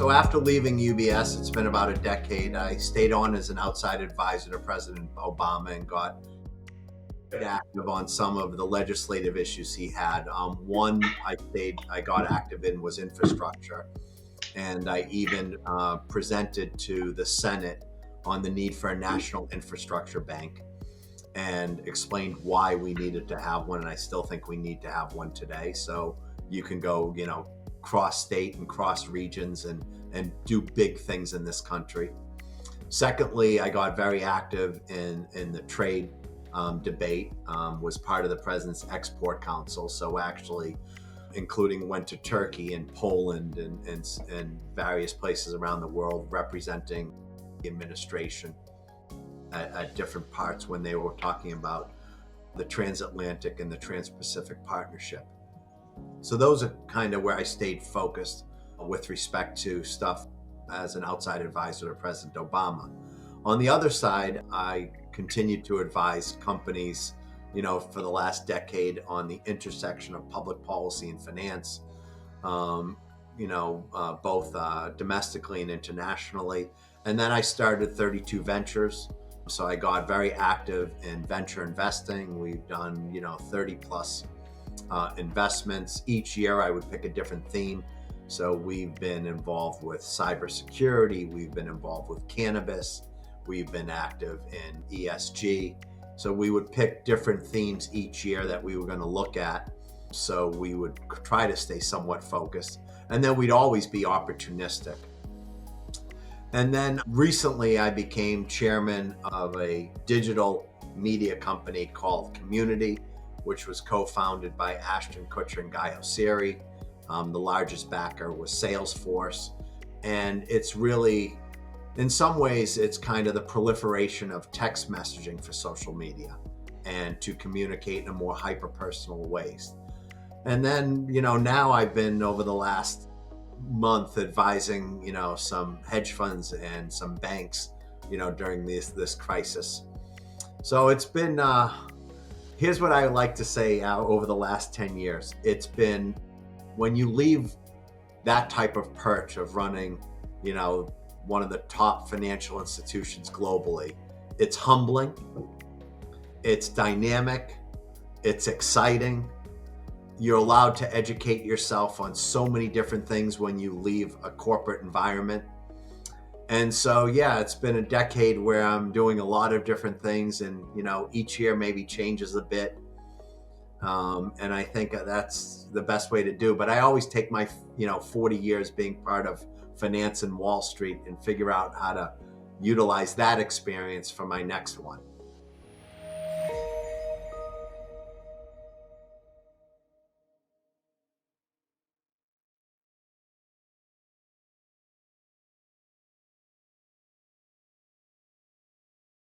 So after leaving UBS, it's been about a decade, I stayed on as an outside advisor to President Obama and got active on some of the legislative issues he had. One I got active in was infrastructure, and I even presented to the Senate on the need for a national infrastructure bank and explained why we needed to have one, and I still think we need to have one today. So you can go, cross state and cross regions and do big things in this country. Secondly, I got very active in the trade debate, was part of the President's Export Council. So actually, including went to Turkey and Poland and various places around the world representing the administration at different parts when they were talking about the transatlantic and the trans-Pacific partnership. So those are kind of where I stayed focused with respect to stuff as an outside advisor to President Obama. On the other side, I continued to advise companies, for the last decade on the intersection of public policy and finance, both domestically and internationally. And then I started 32 Ventures. So I got very active in venture investing. We've done, 30 plus investments. Each year I would pick a different theme. So we've been involved with cybersecurity. We've been involved with cannabis. We've been active in ESG. So we would pick different themes each year that we were going to look at. So we would try to stay somewhat focused. And then we'd always be opportunistic. And then recently I became chairman of a digital media company called Community, which was co-founded by Ashton Kutcher and Guy Oseary. The largest backer was Salesforce. And it's really, in some ways, it's kind of the proliferation of text messaging for social media and to communicate in a more hyper-personal ways. And then, now I've been over the last month advising, some hedge funds and some banks, during this crisis. So it's been, here's what I like to say over the last 10 years. It's been, when you leave that type of perch of running, one of the top financial institutions globally, it's humbling, it's dynamic, it's exciting. You're allowed to educate yourself on so many different things when you leave a corporate environment. And so, it's been a decade where I'm doing a lot of different things, and, each year maybe changes a bit. And I think that's the best way to do. But I always take my, 40 years being part of finance and Wall Street and figure out how to utilize that experience for my next one.